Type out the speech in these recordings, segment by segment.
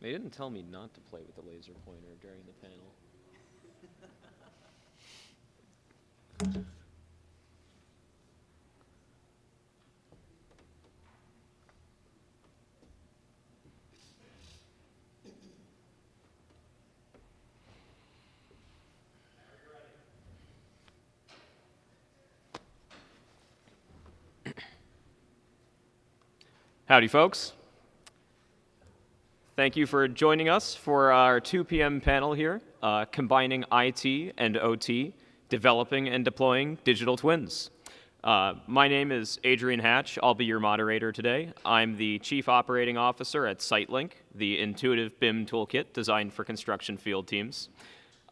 They didn't tell me not to play with the laser pointer during the panel. Howdy, folks. Thank you for joining us for our 2 p.m. panel here, combining IT and OT, developing and deploying digital twins. My name is Adrian Hatch. I'll be your moderator today. I'm the Chief Operating Officer at SiteLink, the intuitive BIM toolkit designed for construction field teams.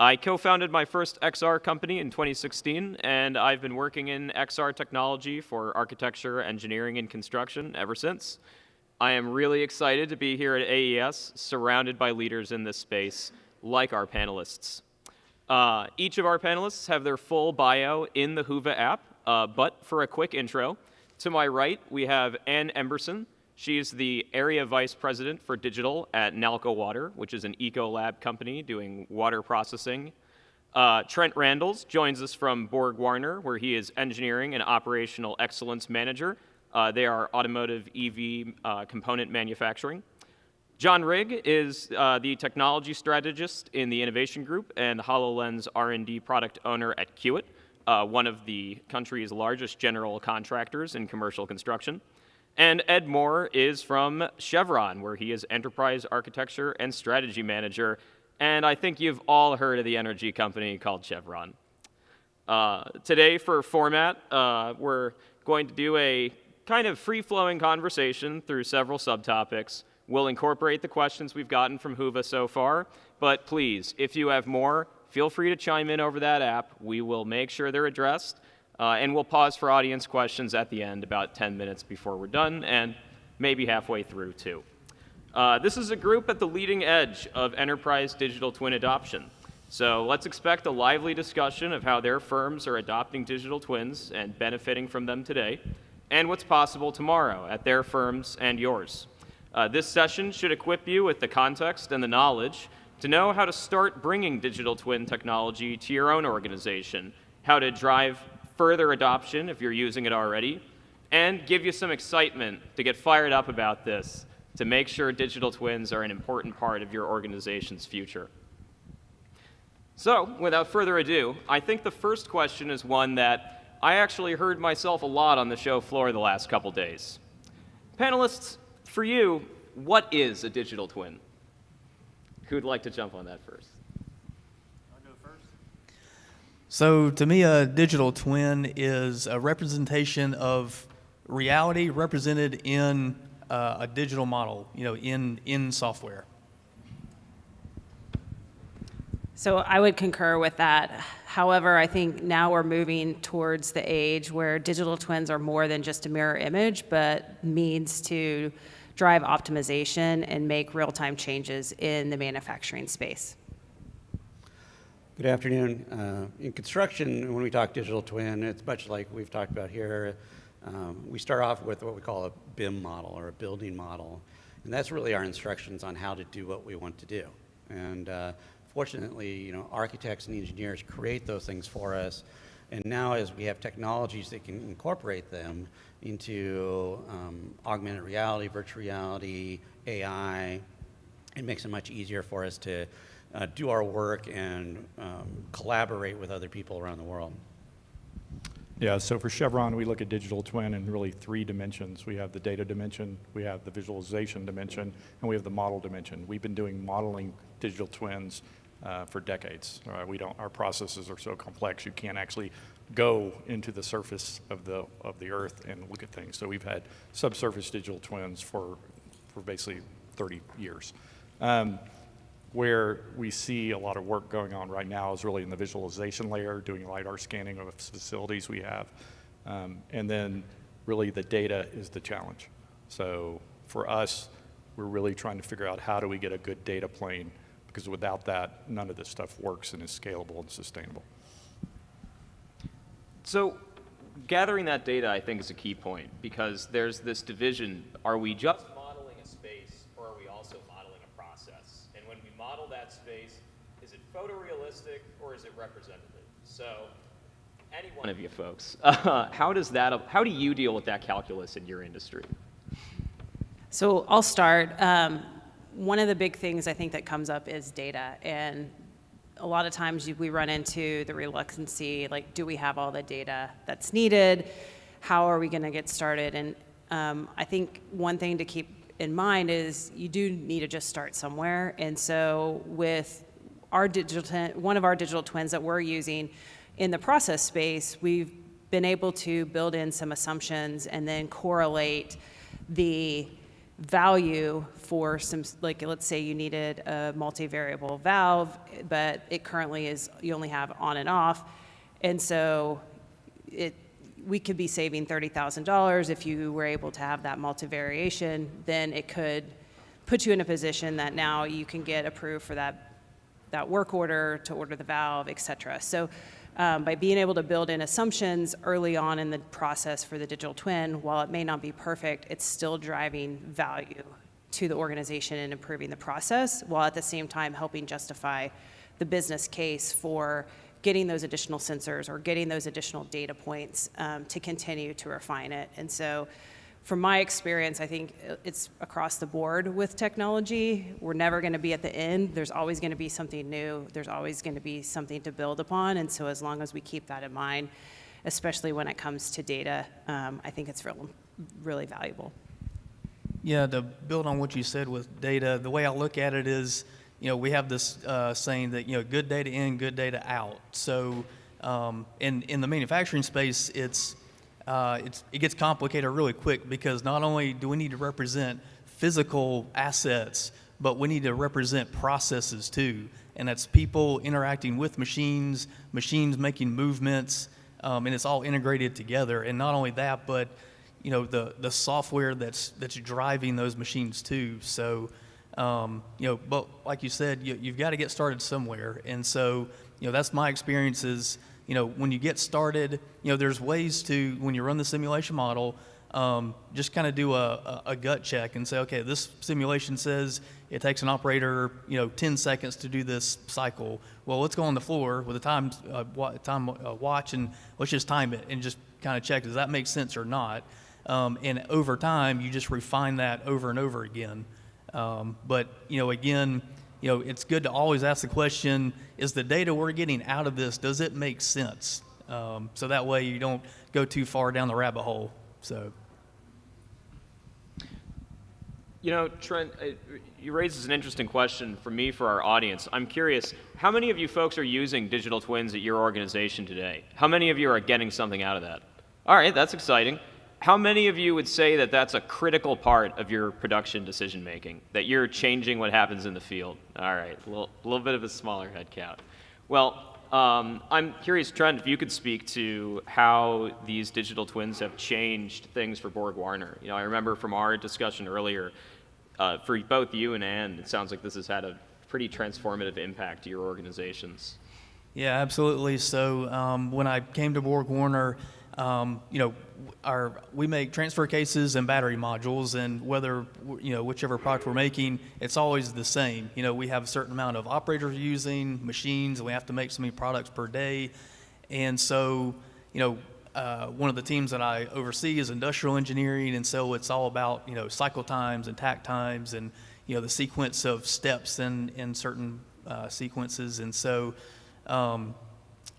I co-founded my first XR company in 2016, and I've been working in XR technology for architecture, engineering, and construction ever since. I am really excited to be here at AES, surrounded by leaders in this space, like our panelists. Each of our panelists have their full bio in the Whova app, but for a quick intro, to my right, we have Ann Emberson. She's the Area Vice President for Digital at Nalco Water, which is an eco-lab company doing water processing. Trent Randalls joins us from Borg Warner, where he is Engineering and Operational Excellence Manager. They are automotive EV component manufacturing. John Rigg is the Technology Strategist in the Innovation Group and HoloLens R&D Product Owner at Kiewit, one of the country's largest general contractors in commercial construction. And Ed Moore is from Chevron, where he is Enterprise Architecture and Strategy Manager. And I think you've all heard of the energy company called Chevron. Today, for format, we're going to do a kind of free-flowing conversation through several subtopics. We'll incorporate the questions we've gotten from Whova so far. But please, if you have more, feel free to chime in over that app. We will make sure they're addressed. And we'll pause for audience questions at the end, about 10 minutes before we're done, and maybe halfway through, too. This is a group at the leading edge of enterprise digital twin adoption. So let's expect a lively discussion of how their firms are adopting digital twins and benefiting from them today, and what's possible tomorrow at their firms and yours. This session should equip you with the context and the knowledge to know how to start bringing digital twin technology to your own organization, how to drive further adoption if you're using it already, and give you some excitement to get fired up about this, to make sure digital twins are an important part of your organization's future. So, without further ado, I think the first question is one that I actually heard myself a lot on the show floor the last couple days. Panelists, for you, what is a digital twin? Who'd like to jump on that first? So to me, a digital twin is a representation of reality represented in a digital model, in software. So I would concur with that. However, I think now we're moving towards the age where digital twins are more than just a mirror image, but means to drive optimization and make real-time changes in the manufacturing space. Good afternoon. In construction, when we talk digital twin, it's much like we've talked about here. We start off with what we call a BIM model, or a building model. And that's really our instructions on how to do what we want to do. And fortunately, architects and engineers create those things for us. And now as we have technologies that can incorporate them into augmented reality, virtual reality, AI, it makes it much easier for us to do our work and collaborate with other people around the world. Yeah, so for Chevron, we look at digital twin in really 3 dimensions. We have the data dimension, we have the visualization dimension, and we have the model dimension. We've been doing modeling digital twins for decades. Our processes are so complex, you can't actually go into the surface of the earth and look at things. So we've had subsurface digital twins for basically 30 years. Where we see a lot of work going on right now is really in the visualization layer, doing LiDAR scanning of facilities we have. And then really the data is the challenge. So for us, we're really trying to figure out how do we get a good data plane, because without that, none of this stuff works and is scalable and sustainable. So gathering that data, I think, is a key point, because there's this division. Are we just modeling a space, or are we also modeling a process? space, is it photorealistic or is it representative? So, any one of you folks, how do you deal with that calculus in your industry? So I'll start. One of the big things I think that comes up is data, and a lot of times we run into the reluctancy, like, do we have all the data that's needed? How are we going to get started? And I think one thing to keep in mind is you do need to just start somewhere. And so with our one of our digital twins that we're using in the process space, we've been able to build in some assumptions and then correlate the value for some, like, let's say you needed a multivariable valve, but it currently is, you only have on and off. And so we could be saving $30,000 if you were able to have that multivariation. Then it could put you in a position that now you can get approved for that work order to order the valve, et cetera. So by being able to build in assumptions early on in the process for the digital twin, while it may not be perfect, it's still driving value to the organization and improving the process, while at the same time helping justify the business case for getting those additional sensors or getting those additional data points to continue to refine it. And so from my experience, I think it's across the board with technology. We're never going to be at the end. There's always going to be something new. There's always going to be something to build upon. And so as long as we keep that in mind, especially when it comes to data, I think it's really valuable. Yeah, to build on what you said with data, the way I look at it is, we have this saying that, good data in, good data out. So in the manufacturing space, it gets complicated really quick, because not only do we need to represent physical assets, but we need to represent processes too. And that's people interacting with machines, machines making movements, and it's all integrated together. And not only that, but the software that's driving those machines too. So but like you said, you've got to get started somewhere. And so, that's my experience is, when you get started, there's ways to, when you run the simulation model, just kind of do a gut check and say, okay, this simulation says it takes an operator, 10 seconds to do this cycle. Well, let's go on the floor with a time watch and let's just time it and just kind of check, does that make sense or not? And over time, you just refine that over and over again. But again, it's good to always ask the question, is the data we're getting out of this, does it make sense? So that way you don't go too far down the rabbit hole. So. Trent, you raise an interesting question for me, for our audience. I'm curious, how many of you folks are using digital twins at your organization today? How many of you are getting something out of that? All right, that's exciting. How many of you would say that that's a critical part of your production decision making, that you're changing what happens in the field? All right, a little bit of a smaller head count. Well, I'm curious, Trent, if you could speak to how these digital twins have changed things for Borg-Warner. I remember from our discussion earlier, for both you and Ann, it sounds like this has had a pretty transformative impact to your organizations. Yeah, absolutely. So when I came to Borg-Warner, we make transfer cases and battery modules, and whether, whichever product we're making, it's always the same. We have a certain amount of operators using machines, and we have to make so many products per day. And so, one of the teams that I oversee is industrial engineering, and so it's all about, cycle times and takt times and, the sequence of steps in certain sequences. And so,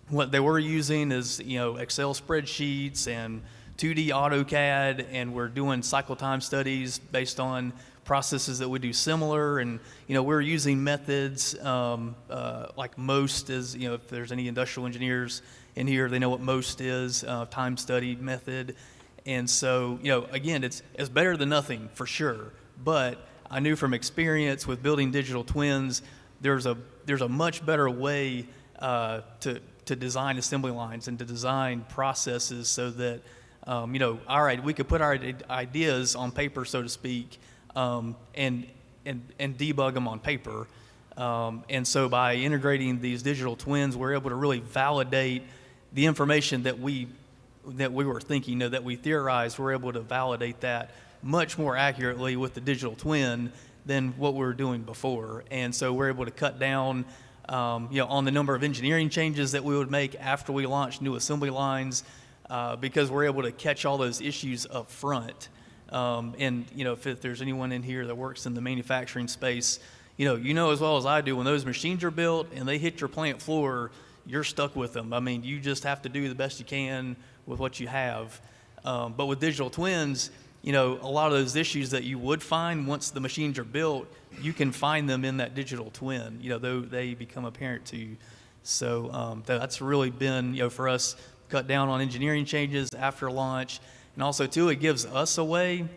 what they were using is, Excel spreadsheets and 2D AutoCAD, and we're doing cycle time studies based on processes that would do similar. And, we're using methods like MOST is, if there's any industrial engineers in here, they know what MOST is, time study method. And so, again, it's better than nothing for sure. But I knew from experience with building digital twins, there's a much better way to design assembly lines and to design processes so that, all right, we could put our ideas on paper, so to speak, and debug them on paper. And so by integrating these digital twins, we're able to really validate the information that we were thinking, that we theorized. We're able to validate that much more accurately with the digital twin than what we were doing before. And so we're able to cut down on the number of engineering changes that we would make after we launched new assembly lines, because we're able to catch all those issues up front. And if there's anyone in here that works in the manufacturing space, you know as well as I do, when those machines are built and they hit your plant floor, you're stuck with them. I mean, you just have to do the best you can with what you have. But with digital twins, a lot of those issues that you would find once the machines are built, you can find them in that digital twin, though they become apparent to you. So that's really been, for us, cut down on engineering changes after launch. And also, too, it gives us a way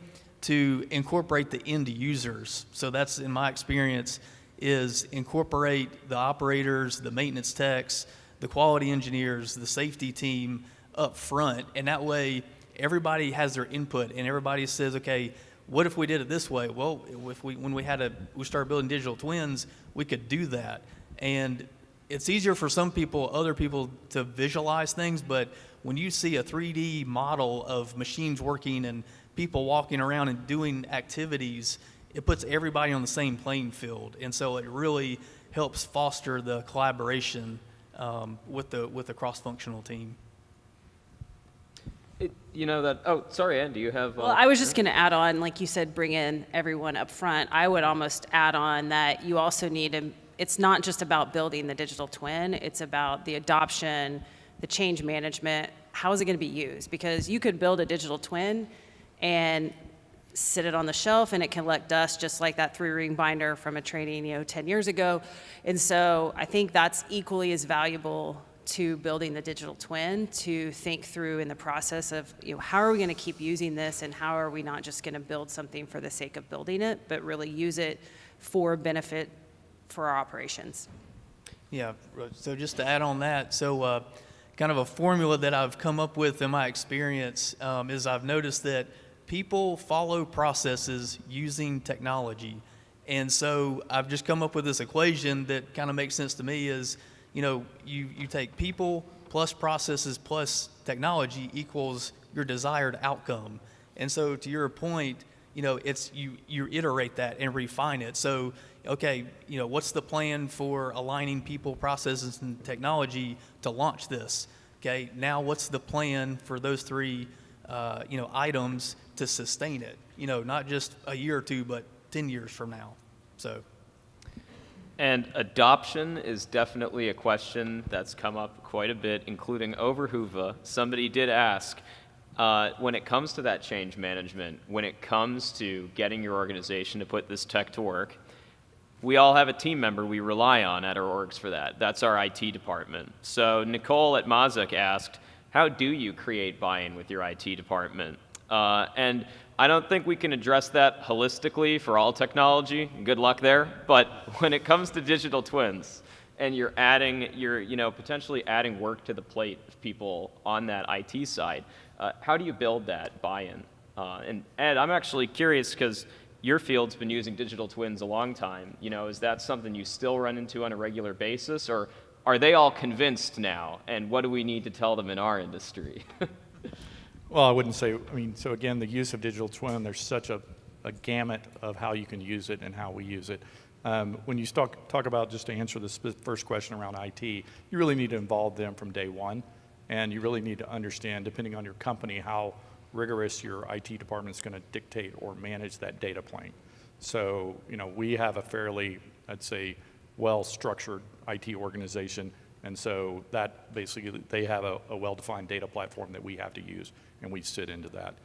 to incorporate the end users. So that's, in my experience, is incorporate the operators, the maintenance techs, the quality engineers, the safety team up front. And that way, everybody has their input, and everybody says, okay, what if we did it this way? Well, when we started building digital twins, we could do that. And it's easier for some people, other people, to visualize things, but when you see a 3D model of machines working and people walking around and doing activities, it puts everybody on the same playing field. And so it really helps foster the collaboration with the cross-functional team. Sorry, Ann, do you have? Well, I was just going to add on, like you said, bring in everyone up front. I would almost add on that you also need it's not just about building the digital twin, it's about the adoption, the change management, how is it going to be used? Because you could build a digital twin and sit it on the shelf and it can collect dust just like that 3-ring binder from a training 10 years ago. And so I think that's equally as valuable to building the digital twin, to think through in the process of how are we going to keep using this, and how are we not just going to build something for the sake of building it, but really use it for benefit for our operations. Yeah, so just to add on that, so kind of a formula that I've come up with in my experience is I've noticed that people follow processes using technology. And so I've just come up with this equation that kind of makes sense to me is, you take people plus processes plus technology equals your desired outcome. And so to your point, it's you iterate that and refine it. So, okay, what's the plan for aligning people, processes, and technology to launch this? Okay, now what's the plan for those three, items to sustain it? Not just a year or two, but 10 years from now. So. And adoption is definitely a question that's come up quite a bit, including over Hoover. Somebody did ask, when it comes to that change management, when it comes to getting your organization to put this tech to work, we all have a team member we rely on at our orgs for that. That's our IT department. So Nicole at Mazak asked, how do you create buy-in with your IT department? And I don't think we can address that holistically for all technology. Good luck there. But when it comes to digital twins, and you're potentially adding work to the plate of people on that IT side, how do you build that buy-in? And Ed, I'm actually curious because your field's been using digital twins a long time. Is that something you still run into on a regular basis, or are they all convinced now? And what do we need to tell them in our industry? Well, I wouldn't say, so again, the use of digital twin, there's such a gamut of how you can use it and how we use it. When you talk about, just to answer the first question around IT, you really need to involve them from day one, and you really need to understand, depending on your company, how rigorous your IT department is going to dictate or manage that data plane. So, we have a fairly, I'd say, well-structured IT organization, and so that basically, they have a well-defined data platform that we have to use, and we sit into that.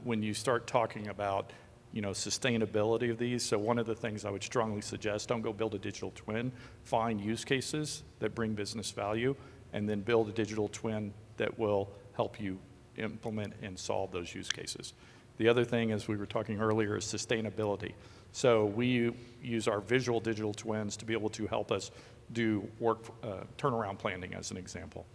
When you start talking about, sustainability of these, so one of the things I would strongly suggest, don't go build a digital twin, find use cases that bring business value, and then build a digital twin that will help you implement and solve those use cases. The other thing, as we were talking earlier, is sustainability. So we use our visual digital twins to be able to help us do work turnaround planning, as an example.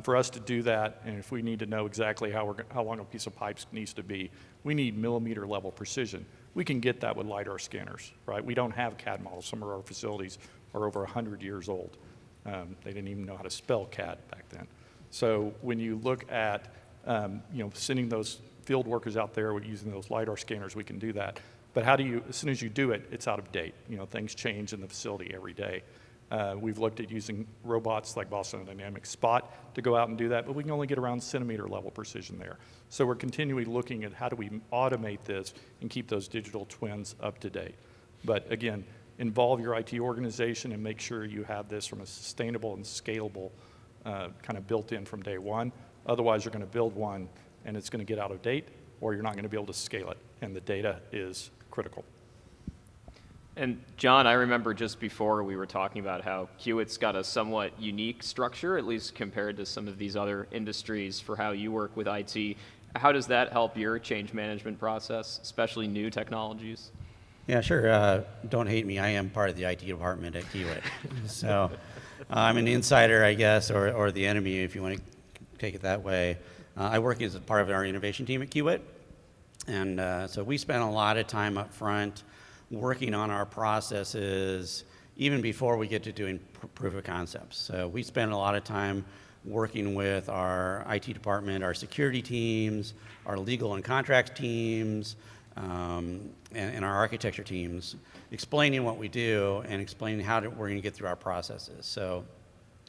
For us to do that, and if we need to know exactly how long a piece of pipe needs to be, we need millimeter level precision. We can get that with LiDAR scanners, right? We don't have CAD models. Some of our facilities are over 100 years old. They didn't even know how to spell CAD back then. So when you look at sending those field workers out there with using those LiDAR scanners, we can do that. But how do you, as soon as you do it, it's out of date. Things change in the facility every day. We've looked at using robots like Boston Dynamics Spot to go out and do that, but we can only get around centimeter level precision there. So we're continually looking at how do we automate this and keep those digital twins up to date. But again, involve your IT organization and make sure you have this from a sustainable and scalable kind of built in from day one. Otherwise, you're going to build one and it's going to get out of date, or you're not going to be able to scale it, and the data is critical. And John, I remember just before we were talking about how Hewitt's got a somewhat unique structure, at least compared to some of these other industries, for how you work with IT. How does that help your change management process, especially new technologies? Yeah, sure. Don't hate me. I am part of the IT department at Hewitt. So I'm an insider, I guess, or the enemy, if you want to take it that way. I work as a part of our innovation team at Hewitt. And so we spend a lot of time up front working on our processes even before we get to doing proof of concepts. So we spend a lot of time working with our IT department, our security teams, our legal and contracts teams, and our architecture teams, explaining what we do and explaining how we're going to get through our processes. So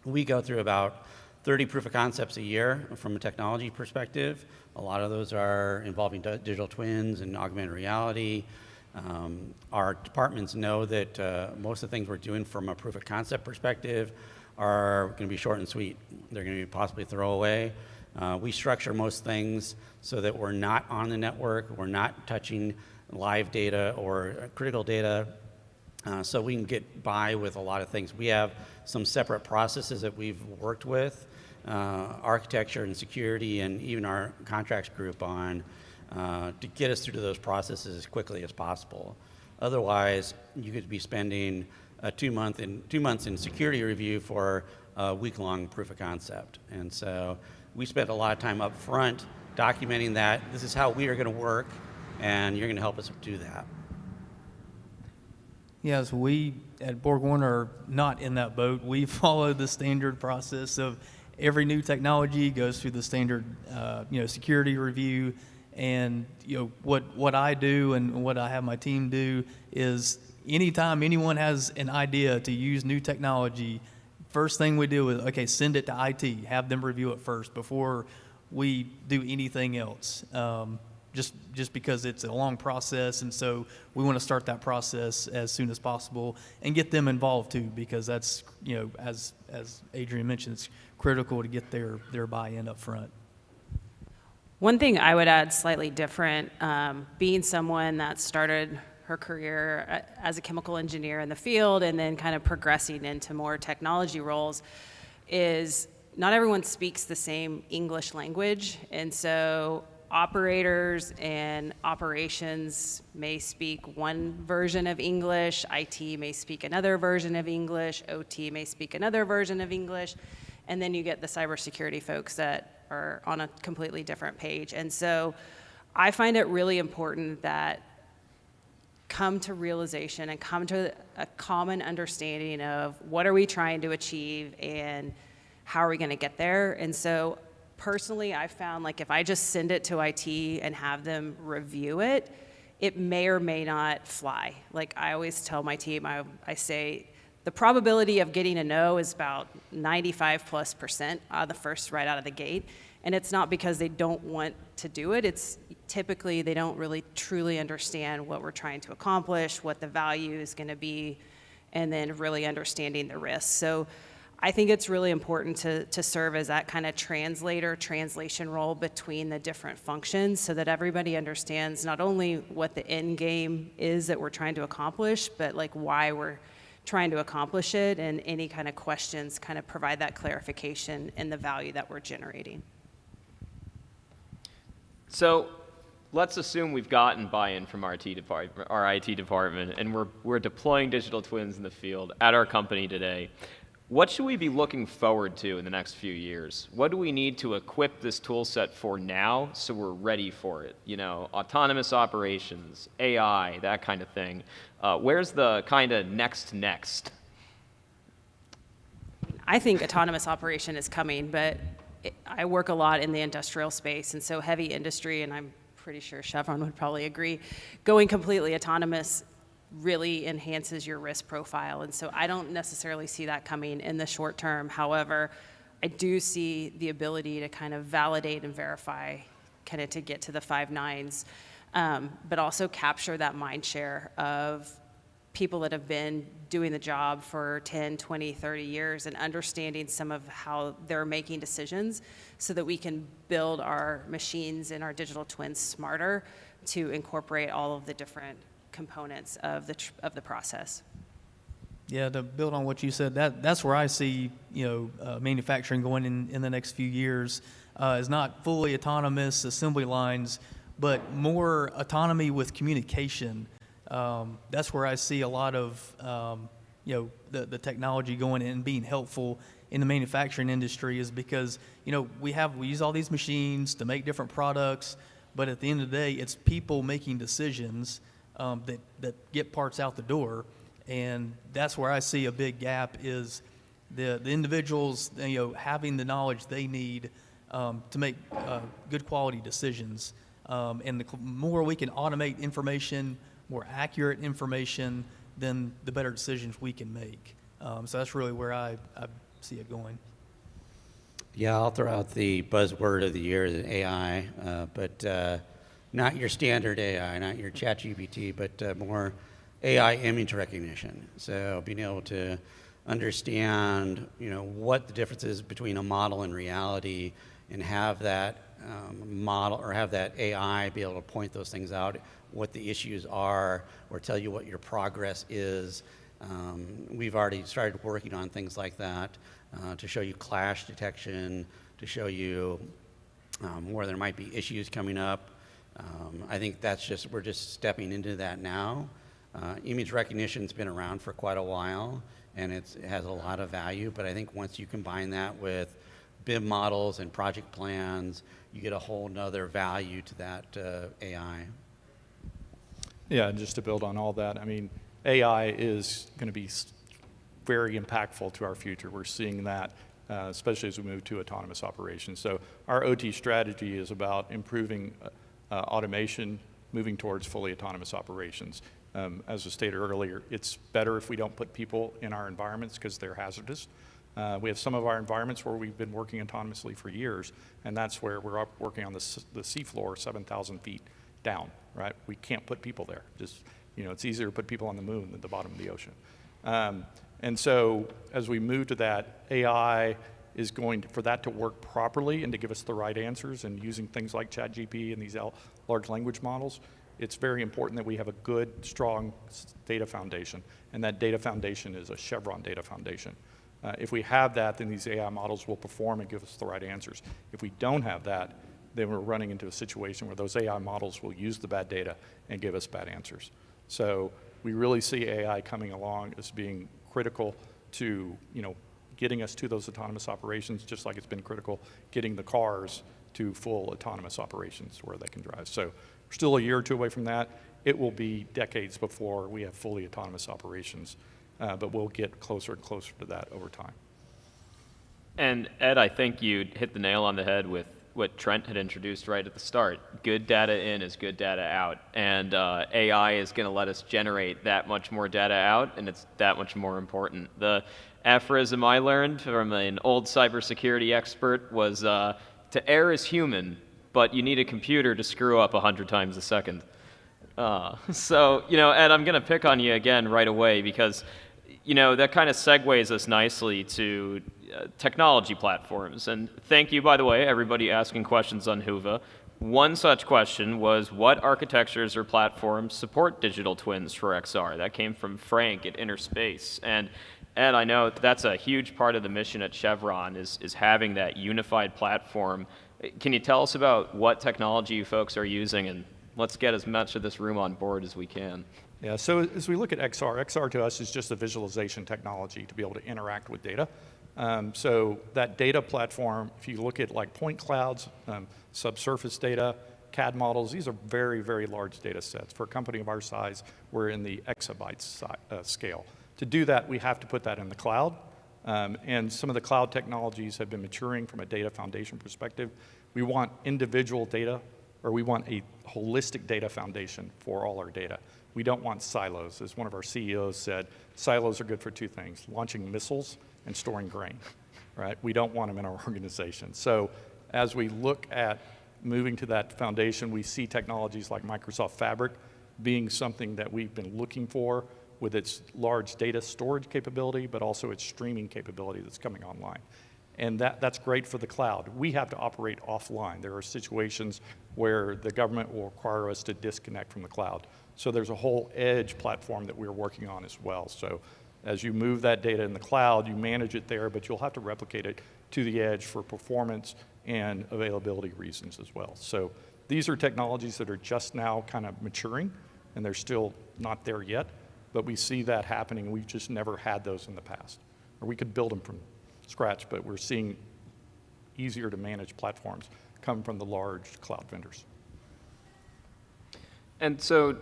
we go through about 30 proof of concepts a year from a technology perspective. A lot of those are involving digital twins and augmented reality. Our departments know that most of the things we're doing from a proof of concept perspective are going to be short and sweet. They're going to be possibly throwaway. We structure most things so that we're not on the network, we're not touching live data or critical data, so we can get by with a lot of things. We have some separate processes that we've worked with, architecture and security and even our contracts group on to get us through to those processes as quickly as possible. Otherwise, you could be spending 2 months in security review for a week-long proof of concept. And so we spent a lot of time up front documenting that this is how we are going to work, and you're going to help us do that. Yes, we at BorgWarner are not in that boat. We follow the standard process of every new technology goes through the standard, security review. And what I do and what I have my team do is anytime anyone has an idea to use new technology, first thing we do is, send it to IT, have them review it first before we do anything else. Just because it's a long process, and so we want to start that process as soon as possible and get them involved too, because that's, as Adrian mentioned, it's critical to get their buy-in up front. One thing I would add slightly different, being someone that started her career as a chemical engineer in the field and then kind of progressing into more technology roles, is not everyone speaks the same English language. And so operators and operations may speak one version of English, IT may speak another version of English, OT may speak another version of English, and then you get the cybersecurity folks that are on a completely different page. And so I find it really important that come to realization and come to a common understanding of what are we trying to achieve and how are we going to get there. And so personally, I found if I just send it to IT and have them review it, it may or may not fly. I always tell my team, I say, the probability of getting a no is about 95+% right out of the gate. And it's not because they don't want to do it. It's typically they don't really truly understand what we're trying to accomplish, what the value is going to be, and then really understanding the risks. So I think it's really important to serve as that kind of translation role between the different functions so that everybody understands not only what the end game is that we're trying to accomplish, but why we're trying to accomplish it, and any kind of questions kind of provide that clarification and the value that we're generating. So let's assume we've gotten buy-in from our IT department, and we're deploying digital twins in the field at our company today. What should we be looking forward to in the next few years? What do we need to equip this tool set for now so we're ready for it? Autonomous operations, AI, that kind of thing. Where's the kind of next? I think autonomous operation is coming, but I work a lot in the industrial space, and so heavy industry, and I'm pretty sure Chevron would probably agree, going completely autonomous really enhances your risk profile. And so I don't necessarily see that coming in the short term. However, I do see the ability to kind of validate and verify, kind of to get to the 5 nines, but also capture that mind share of people that have been doing the job for 10, 20, 30 years and understanding some of how they're making decisions so that we can build our machines and our digital twins smarter to incorporate all of the different components of the process. Yeah, to build on what you said, that's where I see manufacturing going in the next few years, is not fully autonomous assembly lines, but more autonomy with communication. That's where I see a lot of the technology going in and being helpful in the manufacturing industry, is because we use all these machines to make different products, but at the end of the day, it's people making decisions that get parts out the door. And that's where I see a big gap, is the individuals having the knowledge they need to make good quality decisions. And the more we can automate information, more accurate information, then the better decisions we can make. So that's really where I see it going. Yeah, I'll throw out the buzzword of the year, the AI, but not your standard AI, not your ChatGPT, but more AI image recognition. So being able to understand, what the difference is between a model and reality, and have that model or have that AI be able to point those things out, what the issues are, or tell you what your progress is. We've already started working on things like that to show you clash detection, to show you where there might be issues coming up. I think we're just stepping into that now. Image recognition's been around for quite a while, and it has a lot of value, but I think once you combine that with BIM models and project plans, you get a whole nother value to that AI. Yeah, and just to build on all that, I mean, AI is going to be very impactful to our future. We're seeing that, especially as we move to autonomous operations. So our OT strategy is about improving automation, moving towards fully autonomous operations. As was stated earlier, it's better if we don't put people in our environments because they're hazardous. We have some of our environments where we've been working autonomously for years, and that's where we're up working on the seafloor 7,000 feet down, right? We can't put people there. Just, it's easier to put people on the moon than the bottom of the ocean. And so as we move to that, AI is for that to work properly and to give us the right answers, and using things like ChatGPT and these large language models, it's very important that we have a good, strong data foundation, and that data foundation is a Chevron data foundation. If we have that, then these AI models will perform and give us the right answers. If we don't have that, then we're running into a situation where those AI models will use the bad data and give us bad answers. So we really see AI coming along as being critical to, getting us to those autonomous operations, just like it's been critical getting the cars to full autonomous operations where they can drive. So we're still a year or two away from that. It will be decades before we have fully autonomous operations, but we'll get closer and closer to that over time. And Ed, I think you hit the nail on the head with what Trent had introduced right at the start. Good data in is good data out. And AI is going to let us generate that much more data out, and it's that much more important. The aphorism I learned from an old cybersecurity expert was to err is human, but you need a computer to screw up 100 times a second. So, Ed, I'm going to pick on you again right away because, that kind of segues us nicely to technology platforms. And thank you, by the way, everybody asking questions on Whova. One such question was, what architectures or platforms support digital twins for XR? That came from Frank at Inner Space. And Ed, I know that's a huge part of the mission at Chevron is having that unified platform. Can you tell us about what technology you folks are using, and let's get as much of this room on board as we can. Yeah, so as we look at XR to us is just a visualization technology to be able to interact with data. So that data platform, if you look at like point clouds, subsurface data, CAD models, these are very, very large data sets. For a company of our size, we're in the exabytes scale. To do that, we have to put that in the cloud. And some of the cloud technologies have been maturing from a data foundation perspective. We want individual data or we want a holistic data foundation for all our data. We don't want silos. As one of our CEOs said, silos are good for two things, launching missiles and storing grain, right? We don't want them in our organization. So as we look at moving to that foundation, we see technologies like Microsoft Fabric being something that we've been looking for with its large data storage capability, but also its streaming capability that's coming online. And that's great for the cloud. We have to operate offline. There are situations where the government will require us to disconnect from the cloud. So there's a whole edge platform that we're working on as well. So as you move that data in the cloud, you manage it there, but you'll have to replicate it to the edge for performance and availability reasons as well. So these are technologies that are just now kind of maturing, and they're still not there yet, but we see that happening. We've just never had those in the past. Or we could build them from scratch, but we're seeing easier to manage platforms come from the large cloud vendors. And so,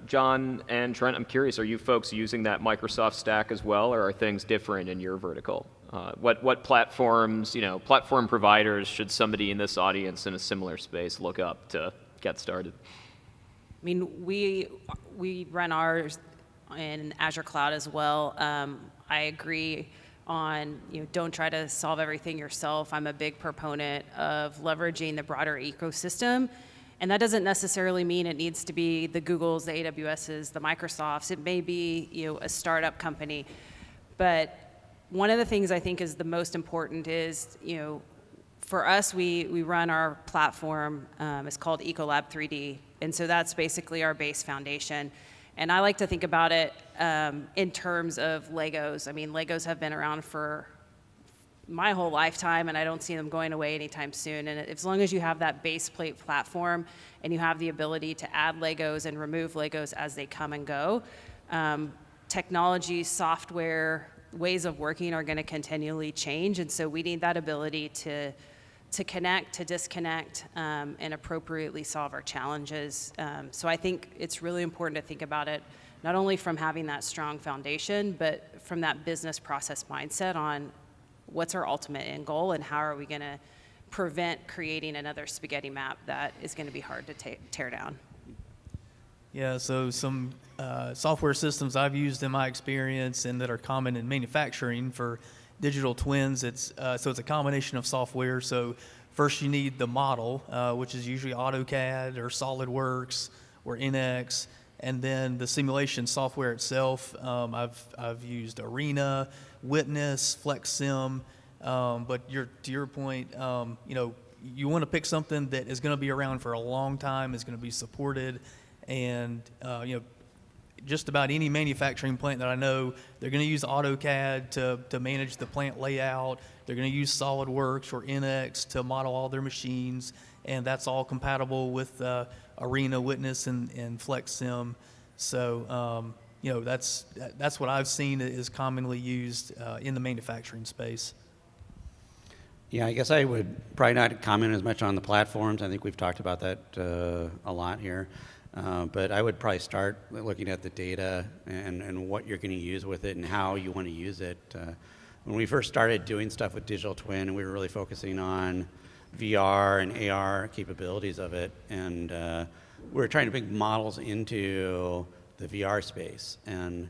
John and Trent, I'm curious, are you folks using that Microsoft stack as well, or are things different in your vertical? What platforms, platform providers should somebody in this audience in a similar space look up to get started? I mean, we run ours in Azure Cloud as well. I agree on, don't try to solve everything yourself. I'm a big proponent of leveraging the broader ecosystem. And that doesn't necessarily mean it needs to be the Googles, the AWSs, the Microsofts. It may be, a startup company. But one of the things I think is the most important is, for us, we run our platform. It's called Ecolab 3D. And so that's basically our base foundation. And I like to think about it in terms of Legos. I mean, Legos have been around for my whole lifetime, and I don't see them going away anytime soon. And as long as you have that base plate platform and you have the ability to add Legos and remove Legos as they come and go, technology, software, ways of working are going to continually change. And so we need that ability to connect, to disconnect, and appropriately solve our challenges. So I think it's really important to think about it not only from having that strong foundation, but from that business process mindset on what's our ultimate end goal and how are we going to prevent creating another spaghetti map that is going to be hard to tear down. Yeah, so some software systems I've used in my experience and that are common in manufacturing for digital twins, it's a combination of software. So first you need the model, which is usually AutoCAD or SolidWorks or NX, and then the simulation software itself. I've used Arena, Witness, FlexSim, but to your point, you want to pick something that is going to be around for a long time, is going to be supported, and just about any manufacturing plant that I know, they're going to use AutoCAD to manage the plant layout. They're going to use SolidWorks or NX to model all their machines, and that's all compatible with Arena, Witness, and FlexSim. So that's what I've seen is commonly used in the manufacturing space. Yeah, I guess I would probably not comment as much on the platforms. I think we've talked about that a lot here. But I would probably start looking at the data and what you're going to use with it and how you want to use it. When we first started doing stuff with digital twin, we were really focusing on VR and AR capabilities of it, and we were trying to bring models into the VR space. And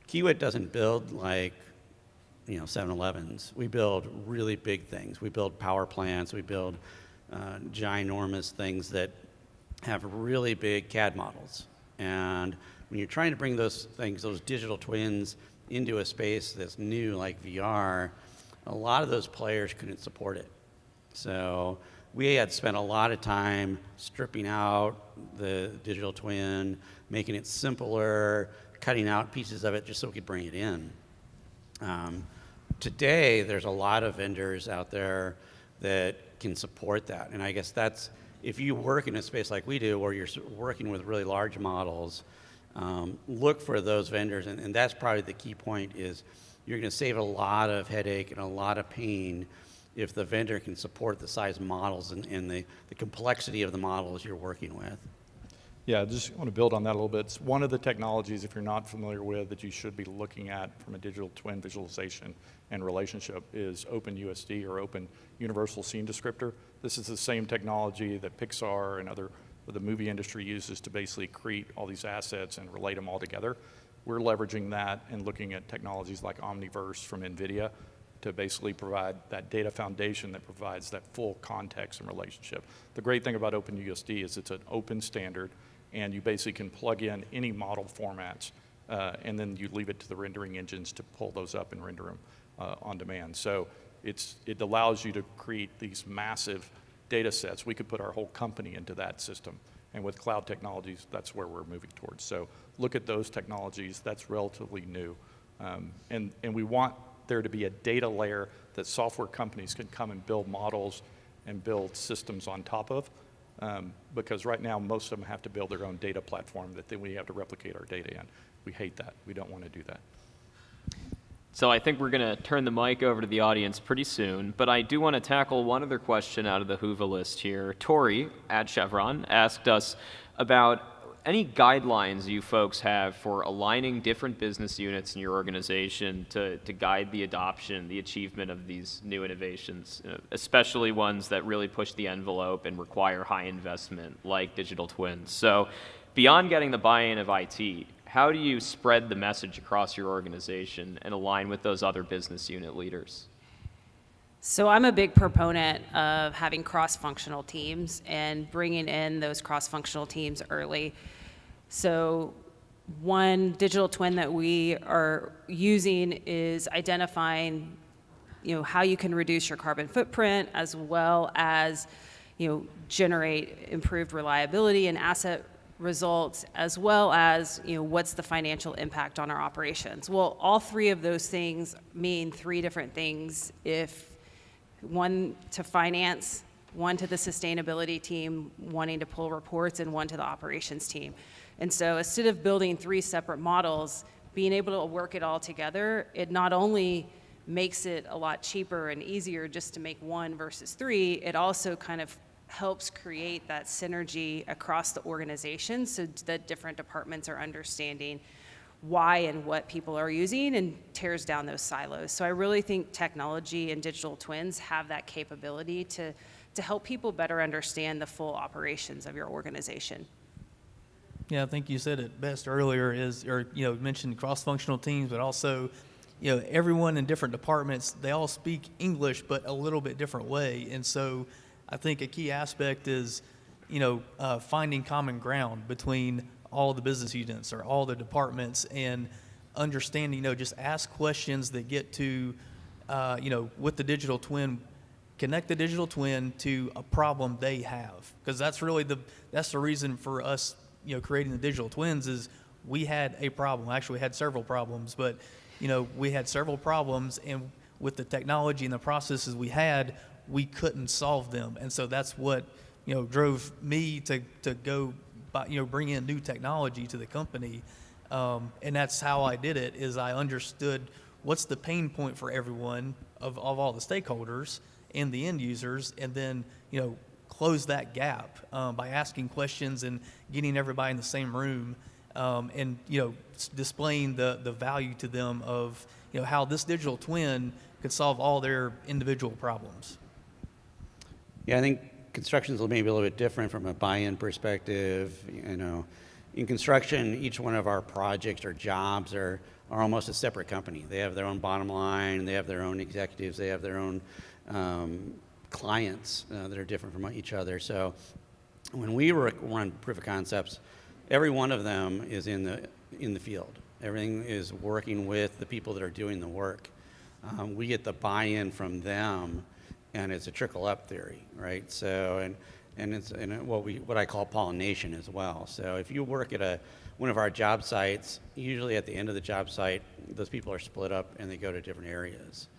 Kiewit doesn't build like 7-Elevens. We build really big things. We build power plants. We build ginormous things that have really big CAD models. And when you're trying to bring those things, those digital twins, into a space that's new like VR, a lot of those players couldn't support it. So we had spent a lot of time stripping out the digital twin, making it simpler, cutting out pieces of it just so we could bring it in. Today, there's a lot of vendors out there that can support that. And I guess that's, if you work in a space like we do, where you're working with really large models, look for those vendors. And that's probably the key point, is you're going to save a lot of headache and a lot of pain if the vendor can support the size models and the complexity of the models you're working with. Yeah, I just want to build on that a little bit. It's one of the technologies, if you're not familiar with, that you should be looking at from a digital twin visualization and relationship is OpenUSD, or Open Universal Scene Descriptor. This is the same technology that Pixar and the movie industry uses to basically create all these assets and relate them all together. We're leveraging that and looking at technologies like Omniverse from NVIDIA to basically provide that data foundation that provides that full context and relationship. The great thing about OpenUSD is it's an open standard, and you basically can plug in any model formats, and then you leave it to the rendering engines to pull those up and render them on demand. So it allows you to create these massive data sets. We could put our whole company into that system. And with cloud technologies, that's where we're moving towards. So look at those technologies. That's relatively new. And we want there to be a data layer that software companies can come and build models and build systems on top of. Because right now, most of them have to build their own data platform that then we have to replicate our data in. We hate that. We don't want to do that. So I think we're going to turn the mic over to the audience pretty soon, but I do want to tackle one other question out of the Whova list here. Tori at Chevron asked us about any guidelines you folks have for aligning different business units in your organization to guide the adoption, the achievement of these new innovations, especially ones that really push the envelope and require high investment, like digital twins. So beyond getting the buy-in of IT, how do you spread the message across your organization and align with those other business unit leaders? So I'm a big proponent of having cross-functional teams and bringing in those cross-functional teams early. So one digital twin that we are using is identifying, how you can reduce your carbon footprint, as well as, generate improved reliability and asset results, as well as, what's the financial impact on our operations. Well, all three of those things mean three different things. If one to finance, one to the sustainability team wanting to pull reports, and one to the operations team. And so instead of building three separate models, being able to work it all together, it not only makes it a lot cheaper and easier just to make one versus three, it also kind of helps create that synergy across the organization so that different departments are understanding why and what people are using and tears down those silos. So I really think technology and digital twins have that capability to help people better understand the full operations of your organization. Yeah, I think you said it best earlier mentioned cross-functional teams, but also, everyone in different departments, they all speak English, but a little bit different way. And so I think a key aspect is, finding common ground between all the business units or all the departments and understanding, just ask questions that get to, with the digital twin, connect the digital twin to a problem they have. Because that's really that's the reason for us, creating the digital twins is we had a problem. Actually, we had several problems, but, we had several problems, and with the technology and the processes we had, we couldn't solve them. And so that's what, drove me to go, bring in new technology to the company. And that's how I did it, is I understood what's the pain point for everyone of all the stakeholders and the end users, and then, close that gap by asking questions and getting everybody in the same room, and displaying the value to them of how this digital twin could solve all their individual problems. Yeah, I think construction's maybe a little bit different from a buy-in perspective. In construction, each one of our projects or jobs are almost a separate company. They have their own bottom line, they have their own executives, they have their own clients that are different from each other. So when we run proof of concepts, every one of them is in the field. Everything is working with the people that are doing the work. We get the buy-in from them, and it's a trickle-up theory, right? So and it's what I call pollination as well. So if you work at one of our job sites, usually at the end of the job site, those people are split up and they go to different areas.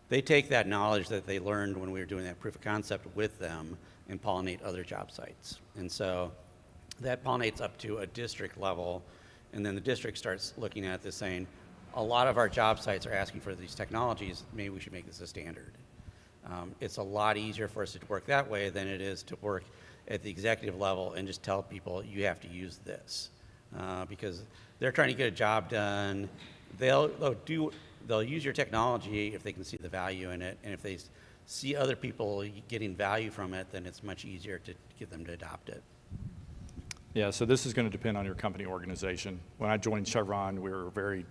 They take that knowledge that they learned when we were doing that proof of concept with them and pollinate other job sites. And so that pollinates up to a district level, and then the district starts looking at this saying, a lot of our job sites are asking for these technologies, maybe we should make this a standard. It's a lot easier for us to work that way than it is to work at the executive level and just tell people you have to use this, because they're trying to get a job done. They'll use your technology if they can see the value in it, and if they see other people getting value from it, then it's much easier to get them to adopt it. Yeah, so this is going to depend on your company organization. When I joined Chevron, we were very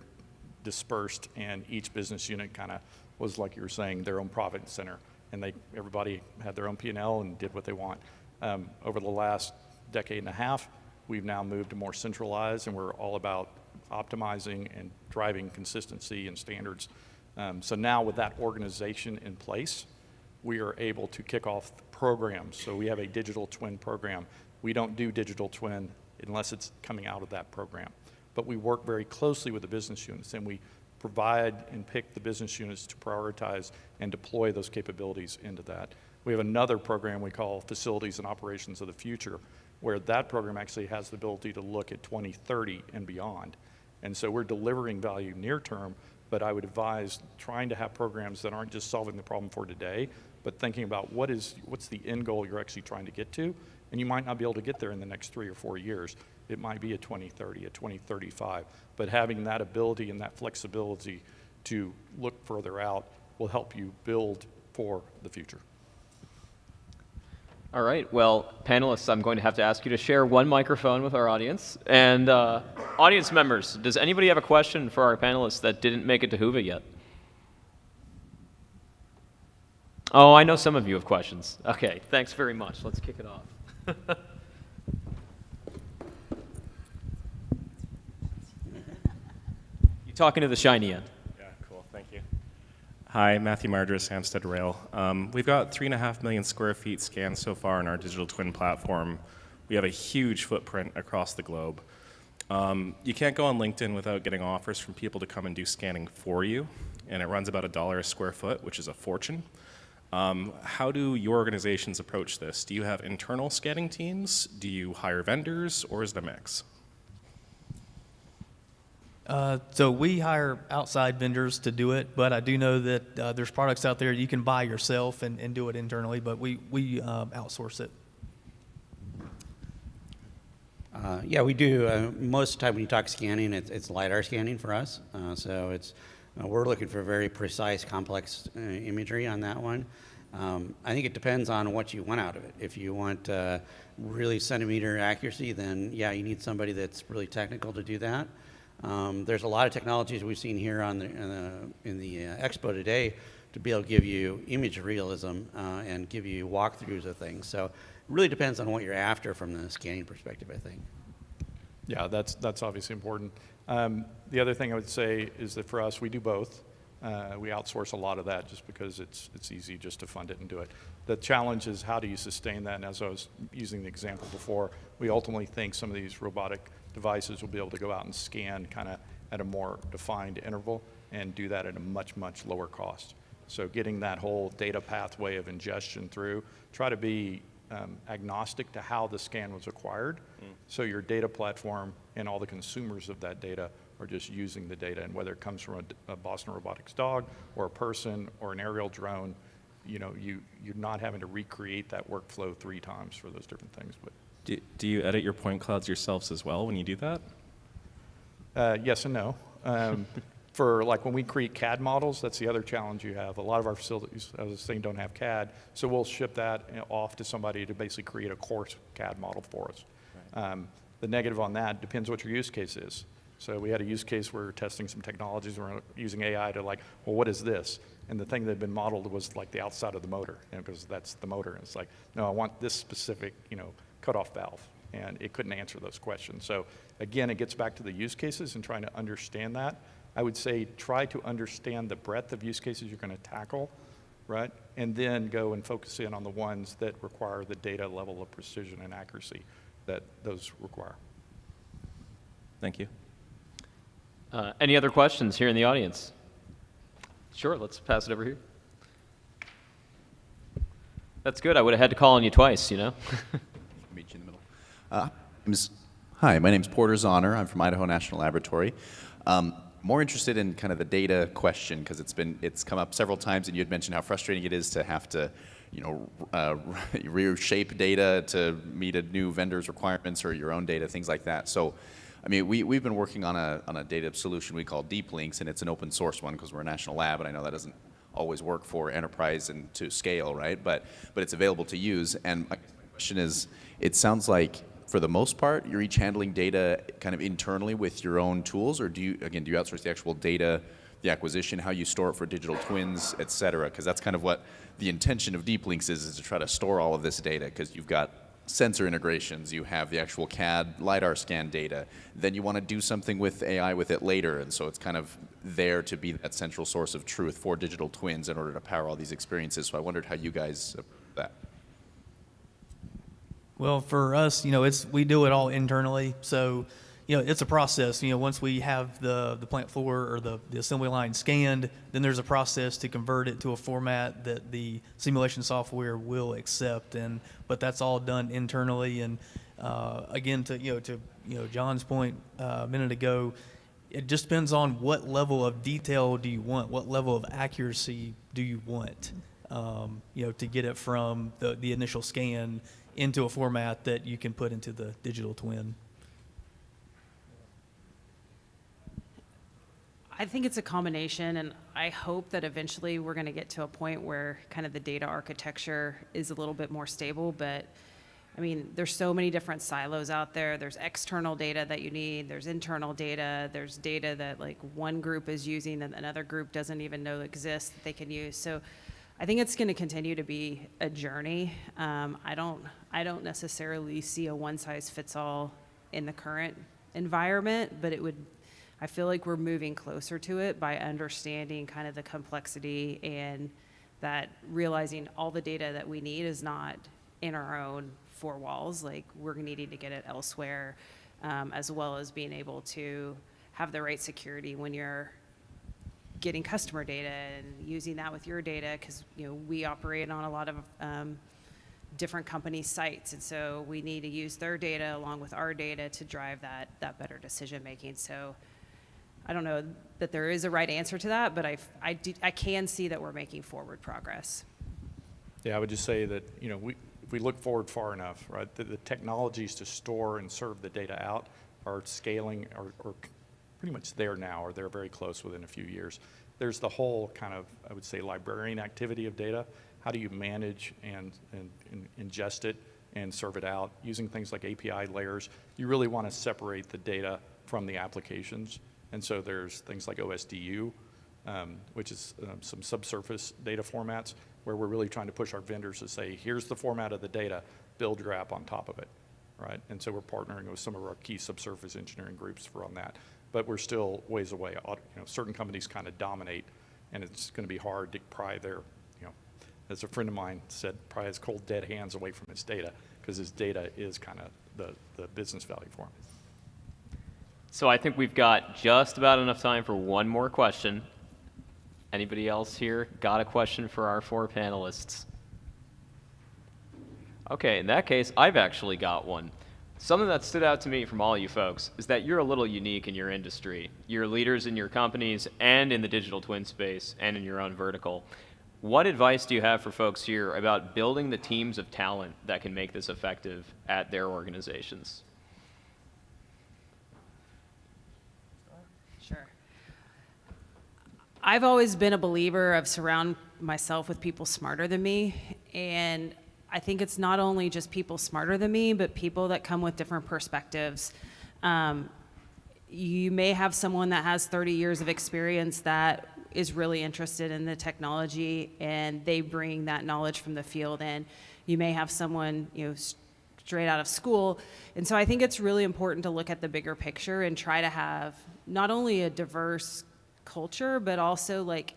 dispersed, and each business unit kind of was, like you were saying, their own profit center, and everybody had their own P&L and did what they want. Over the last decade and a half, we've now moved to more centralized, and we're all about optimizing and driving consistency and standards. So now with that organization in place, we are able to kick off programs. So we have a digital twin program. We don't do digital twin unless it's coming out of that program. But we work very closely with the business units, and we provide and pick the business units to prioritize and deploy those capabilities into that. We have another program we call Facilities and Operations of the Future, where that program actually has the ability to look at 2030 and beyond. And so we're delivering value near term, but I would advise trying to have programs that aren't just solving the problem for today, but thinking about what's the end goal you're actually trying to get to. And you might not be able to get there in the next 3 or 4 years. It might be a 2030, a 2035. But having that ability and that flexibility to look further out will help you build for the future. All right, well, panelists, I'm going to have to ask you to share one microphone with our audience. And audience members, does anybody have a question for our panelists that didn't make it to Hoover yet? Oh, I know some of you have questions. Okay, thanks very much. Let's kick it off. You talking to the shiny end. Yeah, cool, thank you. Hi, Matthew Mardris, Hampstead Rail. We've got 3.5 million square feet scanned so far on our digital twin platform. We have a huge footprint across the globe. You can't go on LinkedIn without getting offers from people to come and do scanning for you, and it runs about $1 a square foot, which is a fortune. How do your organizations approach this? Do you have internal scanning teams? Do you hire vendors, or is it a mix? So we hire outside vendors to do it, but I do know that there's products out there you can buy yourself and do it internally, but we outsource it. Yeah, we do. Most of the time when you talk scanning, it's LiDAR scanning for us. So it's we're looking for very precise, complex imagery on that one. I think it depends on what you want out of it. If you want really centimeter accuracy, then yeah, you need somebody that's really technical to do that. There's a lot of technologies we've seen here on in the expo today to be able to give you image realism and give you walkthroughs of things. So it really depends on what you're after from the scanning perspective, I think. Yeah, that's obviously important. The other thing I would say is that for us, we do both. We outsource a lot of that just because it's easy just to fund it and do it. The challenge is how do you sustain that? And as I was using the example before, we ultimately think some of these robotic devices will be able to go out and scan kind of at a more defined interval and do that at a much, much lower cost. So getting that whole data pathway of ingestion through, try to be agnostic to how the scan was acquired. So your data platform and all the consumers of that data are just using the data, and whether it comes from a Boston Robotics dog or a person or an aerial drone, you know, you're not having to recreate that workflow 3 times for those different things. But Do you edit your point clouds yourselves as well when you do that? yes and no. For like when we create CAD models, that's the other challenge you have. A lot of our facilities, as I was saying, don't have CAD, so we'll ship that off to somebody to basically create a coarse CAD model for us. Right. The negative on that depends what your use case is. So we had a use case where we were testing some technologies, we're using AI to like, well, what is this? And the thing that had been modeled was like the outside of the motor, because that's the motor. And it's like, no, I want this specific, cutoff valve. And it couldn't answer those questions. So again, it gets back to the use cases and trying to understand that. I would say try to understand the breadth of use cases you're going to tackle, right? And then go and focus in on the ones that require the data level of precision and accuracy that those require. Thank you. Any other questions here in the audience? Sure, let's pass it over here. That's good. I would have had to call on you twice, Meet you in the middle. Hi, my name's Porter Zahner. I'm from Idaho National Laboratory. More interested in kind of the data question, because it's come up several times, and you had mentioned how frustrating it is to have to, reshape data to meet a new vendor's requirements or your own data, things like that. So, I mean, we've been working on a data solution we call Deep Links, and it's an open source one because we're a national lab, and I know that doesn't always work for enterprise and to scale, right? But it's available to use. And my question is, it sounds like for the most part, you're each handling data kind of internally with your own tools, or do you outsource the actual data, the acquisition, how you store it for digital twins, et cetera? Because that's kind of what the intention of Deep Links is to try to store all of this data, because you've got sensor integrations, you have the actual CAD LiDAR scan data, then you want to do something with AI with it later, and so it's kind of there to be that central source of truth for digital twins in order to power all these experiences. So I wondered how you guys approach that. Well, for us, we do it all internally. So, it's a process. Once we have the plant floor or the assembly line scanned, then there's a process to convert it to a format that the simulation software will accept. But that's all done internally. And again, to John's point a minute ago, it just depends on what level of detail do you want, what level of accuracy do you want, to get it from the initial scan into a format that you can put into the digital twin. I think it's a combination, and I hope that eventually we're going to get to a point where kind of the data architecture is a little bit more stable. But I mean, there's so many different silos out there. There's external data that you need. There's internal data. There's data that like one group is using that another group doesn't even know exists that they can use. So I think it's going to continue to be a journey. I don't necessarily see a one-size-fits-all in the current environment, but I feel like we're moving closer to it by understanding kind of the complexity, and that realizing all the data that we need is not in our own four walls. Like, we're needing to get it elsewhere, as well as being able to have the right security when you're getting customer data and using that with your data, because we operate on a lot of different company sites, and so we need to use their data along with our data to drive that better decision making. So I don't know that there is a right answer to that, but I can see that we're making forward progress. Yeah, I would just say that if we look forward far enough, right, the technologies to store and serve the data out are scaling or pretty much there now, or they're very close within a few years. There's the whole kind of, I would say, librarian activity of data. How do you manage and ingest it and serve it out using things like API layers? You really want to separate the data from the applications. And so there's things like OSDU, which is some subsurface data formats, where we're really trying to push our vendors to say, here's the format of the data, build your app on top of it, right? And so we're partnering with some of our key subsurface engineering groups on that. But we're still ways away. Certain companies kind of dominate, and it's going to be hard to pry their, as a friend of mine said, pry his cold dead hands away from his data, because his data is kind of the business value for him. So I think we've got just about enough time for one more question. Anybody else here got a question for our four panelists? Okay, in that case, I've actually got one. Something that stood out to me from all you folks is that you're a little unique in your industry. You're leaders in your companies and in the digital twin space and in your own vertical. What advice do you have for folks here about building the teams of talent that can make this effective at their organizations? Sure. I've always been a believer of surround myself with people smarter than me, and I think it's not only just people smarter than me, but people that come with different perspectives. You may have someone that has 30 years of experience that is really interested in the technology, and they bring that knowledge from the field in. You may have someone, straight out of school. And so I think it's really important to look at the bigger picture and try to have not only a diverse culture, but also like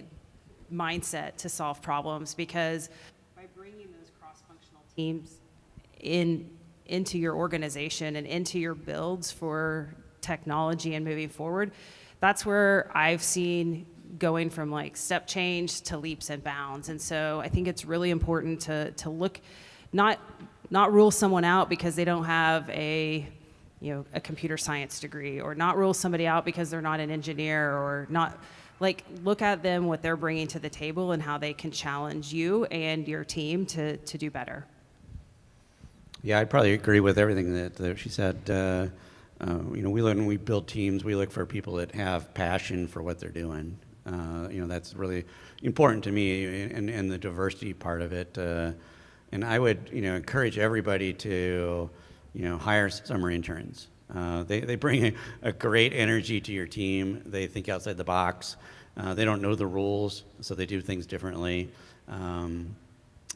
mindset to solve problems, because by bringing those cross-functional teams into your organization and into your builds for technology and moving forward, that's where I've seen going from like step change to leaps and bounds. And so I think it's really important to look, not rule someone out because they don't have a computer science degree, or not rule somebody out because they're not an engineer, or not like look at them, what they're bringing to the table, and how they can challenge you and your team to do better. Yeah, I'd probably agree with everything that she said. When we build teams, we look for people that have passion for what they're doing. That's really important to me, and the diversity part of it. And I would, encourage everybody to, hire summer interns. They bring a great energy to your team. They think outside the box. They don't know the rules, so they do things differently.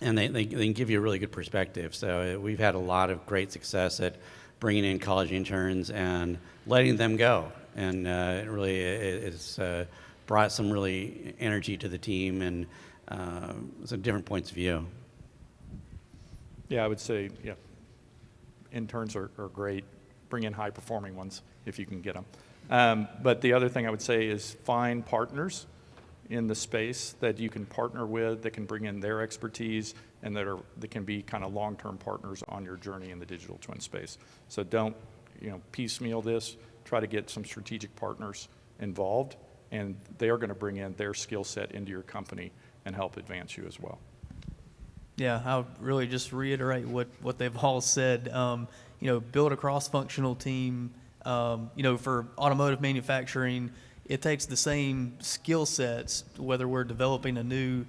And they can give you a really good perspective. So we've had a lot of great success at bringing in college interns and letting them go. And it really is brought some really energy to the team and some different points of view. Yeah, I would say, yeah, interns are great. Bring in high-performing ones if you can get them. But the other thing I would say is find partners in the space that you can partner with, that can bring in their expertise, and that can be kind of long-term partners on your journey in the digital twin space. So don't, piecemeal this. Try to get some strategic partners involved, and they are going to bring in their skill set into your company and help advance you as well. Yeah, I'll really just reiterate what they've all said. Build a cross-functional team. For automotive manufacturing, it takes the same skill sets, whether we're developing a new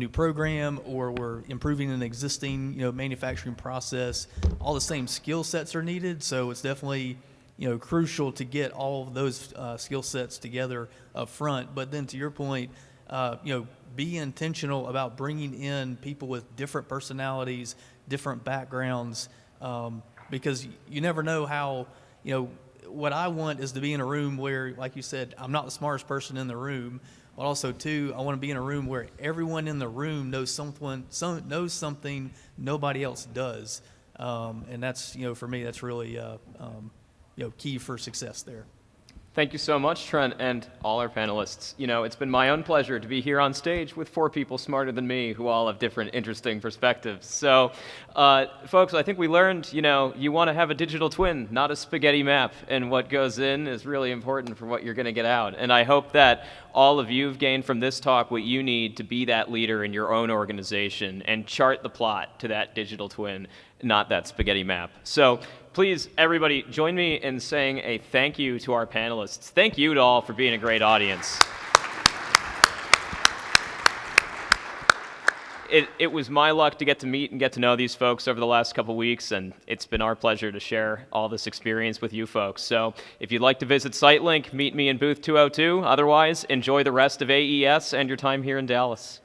program or we're improving an existing manufacturing process. All the same skill sets are needed, so it's definitely crucial to get all of those skill sets together up front. But then to your point, be intentional about bringing in people with different personalities, different backgrounds, because you never know how, what I want is to be in a room where, like you said, I'm not the smartest person in the room, but also, too, I want to be in a room where everyone in the room knows something nobody else does. And that's, for me, that's really, key for success there. Thank you so much, Trent, and all our panelists. It's been my own pleasure to be here on stage with 4 people smarter than me who all have different interesting perspectives. So, folks, I think we learned, you want to have a digital twin, not a spaghetti map, and what goes in is really important for what you're going to get out. And I hope that all of you have gained from this talk what you need to be that leader in your own organization and chart the plot to that digital twin, not that spaghetti map. So, please, everybody, join me in saying a thank you to our panelists. Thank you to all for being a great audience. It was my luck to get to meet and get to know these folks over the last couple weeks, and it's been our pleasure to share all this experience with you folks. So if you'd like to visit SiteLink, meet me in booth 202. Otherwise, enjoy the rest of AES and your time here in Dallas.